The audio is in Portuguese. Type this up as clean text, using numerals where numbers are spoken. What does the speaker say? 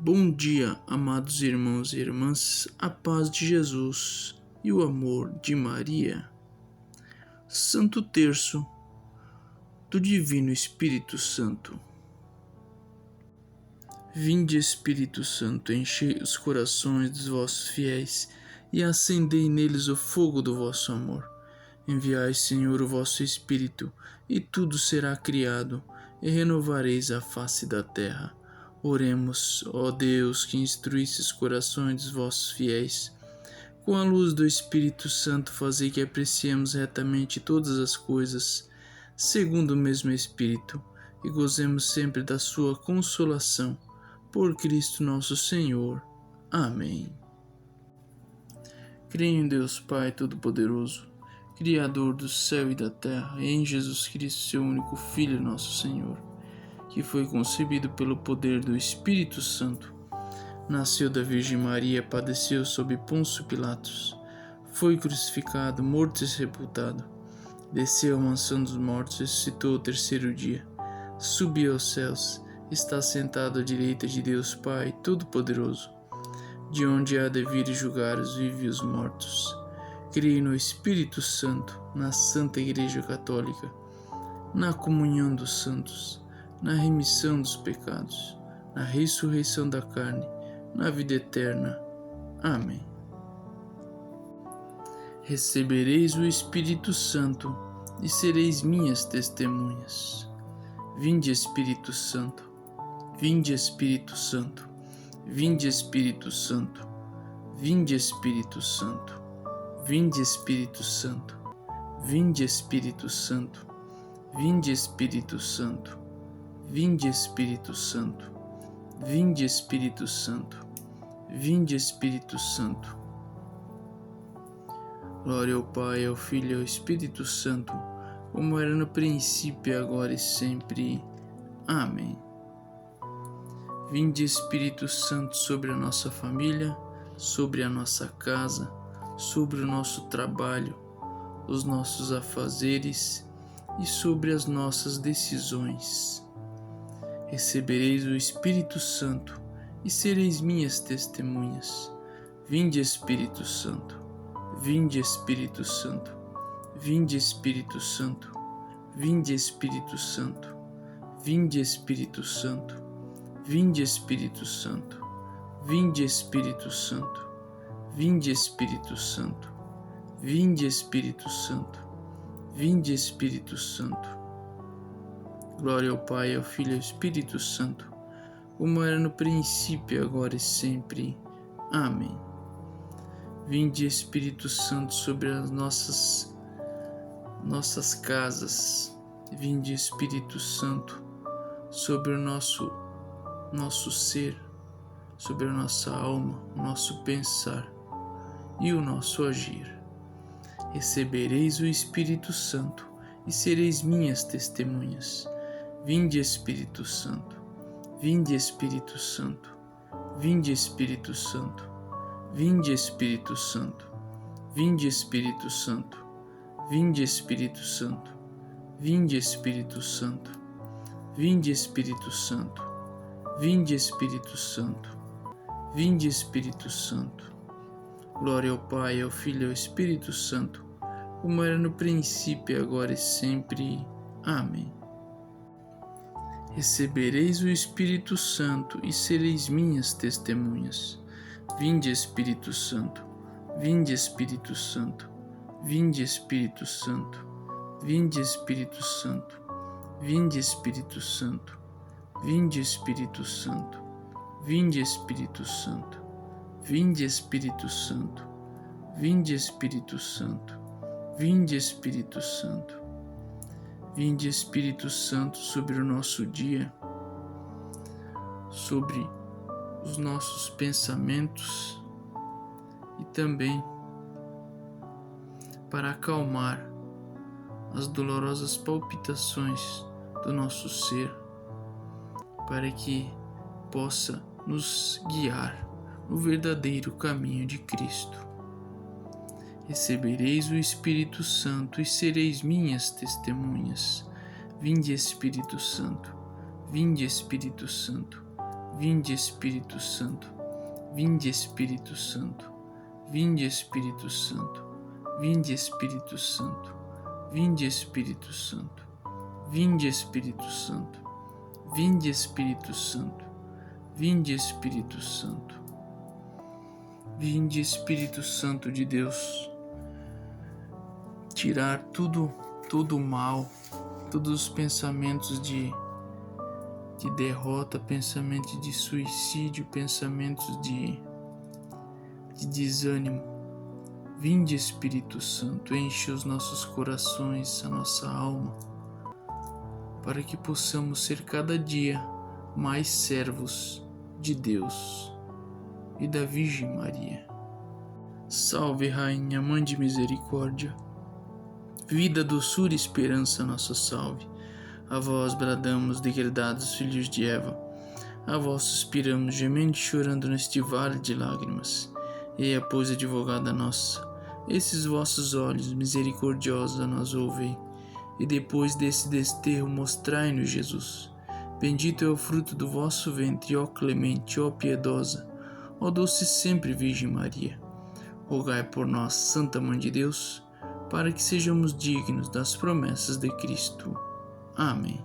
Bom dia, amados irmãos e irmãs, a paz de Jesus e o amor de Maria. Santo Terço do Divino Espírito Santo. Vinde, Espírito Santo, enchei os corações dos vossos fiéis e acendei neles o fogo do vosso amor. Enviai, Senhor, o vosso Espírito, e tudo será criado, e renovareis a face da terra. Oremos, ó Deus, que instruísse os corações dos vossos fiéis. Com a luz do Espírito Santo, fazei que apreciemos retamente todas as coisas, segundo o mesmo Espírito, e gozemos sempre da sua consolação. Por Cristo nosso Senhor. Amém. Creio em Deus Pai Todo-Poderoso, Criador do céu e da terra, e em Jesus Cristo, seu único Filho, nosso Senhor, que foi concebido pelo poder do Espírito Santo, nasceu da Virgem Maria, padeceu sob Pôncio Pilatos, foi crucificado, morto e sepultado, desceu à mansão dos mortos, ressuscitou ao terceiro dia, subiu aos céus, está sentado à direita de Deus Pai Todo-Poderoso, de onde há de vir julgar os vivos e os mortos. Creio no Espírito Santo, na Santa Igreja Católica, na comunhão dos santos, na remissão dos pecados, na ressurreição da carne, na vida eterna. Amém. Recebereis o Espírito Santo e sereis minhas testemunhas. Vinde, Espírito Santo, vinde, Espírito Santo, vinde, Espírito Santo, vinde, Espírito Santo, vinde, Espírito Santo, vinde, Espírito Santo, vinde, Espírito Santo, vinde, Espírito Santo, vinde, Espírito Santo, vinde, Espírito Santo. Glória ao Pai, ao Filho e ao Espírito Santo, como era no princípio, agora e sempre. Amém. Vinde, Espírito Santo, sobre a nossa família, sobre a nossa casa, sobre o nosso trabalho, os nossos afazeres e sobre as nossas decisões. Recebereis o Espírito Santo e sereis minhas testemunhas. Vinde, Espírito Santo, vinde, Espírito Santo, vinde, Espírito Santo, vinde, Espírito Santo, vinde, Espírito Santo, vinde, Espírito Santo, vinde, Espírito Santo, vinde, Espírito Santo, vinde, Espírito Santo, vinde, Espírito Santo. Glória ao Pai, ao Filho e ao Espírito Santo, como era no princípio, agora e sempre. Amém. Vinde, Espírito Santo, sobre as nossas casas. Vinde, Espírito Santo, sobre o nosso ser, sobre a nossa alma, o nosso pensar e o nosso agir. Recebereis o Espírito Santo e sereis minhas testemunhas. Vinde, Espírito Santo, vinde, Espírito Santo, vinde, Espírito Santo, vinde, Espírito Santo, vinde, Espírito Santo, vinde, Espírito Santo, vinde, Espírito Santo, vinde, Espírito Santo, vinde, Espírito Santo, vinde, Espírito Santo. Glória ao Pai, ao Filho e ao Espírito Santo, como era no princípio, agora e sempre. Amém. Recebereis o Espírito Santo e sereis minhas testemunhas. Vinde, Espírito Santo, vinde, Espírito Santo, vinde, Espírito Santo, vinde, Espírito Santo, vinde, Espírito Santo, vinde, Espírito Santo, vinde, Espírito Santo, vinde, Espírito Santo, vinde, Espírito Santo, vinde, Espírito Santo. Vinde, Espírito Santo, sobre o nosso dia, sobre os nossos pensamentos e também para acalmar as dolorosas palpitações do nosso ser, para que possa nos guiar no verdadeiro caminho de Cristo. Recebereis o Espírito Santo e sereis minhas testemunhas. Vinde, Espírito Santo, vinde, Espírito Santo, Vinde, Espírito Santo. Vinde, Espírito Santo. Vinde, Espírito Santo. Vinde, Espírito Santo. Vinde, Espírito Santo. Vinde, Espírito Santo. Vinde, Espírito Santo. Vinde, Espírito Santo. Vinde, Espírito Santo de Deus. Tirar todo o mal, todos os pensamentos de derrota, pensamentos de suicídio, pensamentos de desânimo. Vinde, Espírito Santo, enche os nossos corações, a nossa alma, para que possamos ser cada dia mais servos de Deus e da Virgem Maria. Salve, Rainha, Mãe de Misericórdia, vida, doçura e esperança, nossa salve. A vós bradamos, degredados filhos de Eva, a vós suspiramos, gemendo e chorando neste vale de lágrimas. Eia, pois, advogada nossa, esses vossos olhos misericordiosos a nós ouvem, e depois desse desterro mostrai-nos Jesus. Bendito é o fruto do vosso ventre, ó clemente, ó piedosa, ó doce sempre Virgem Maria. Rogai por nós, Santa Mãe de Deus, para que sejamos dignos das promessas de Cristo. Amém.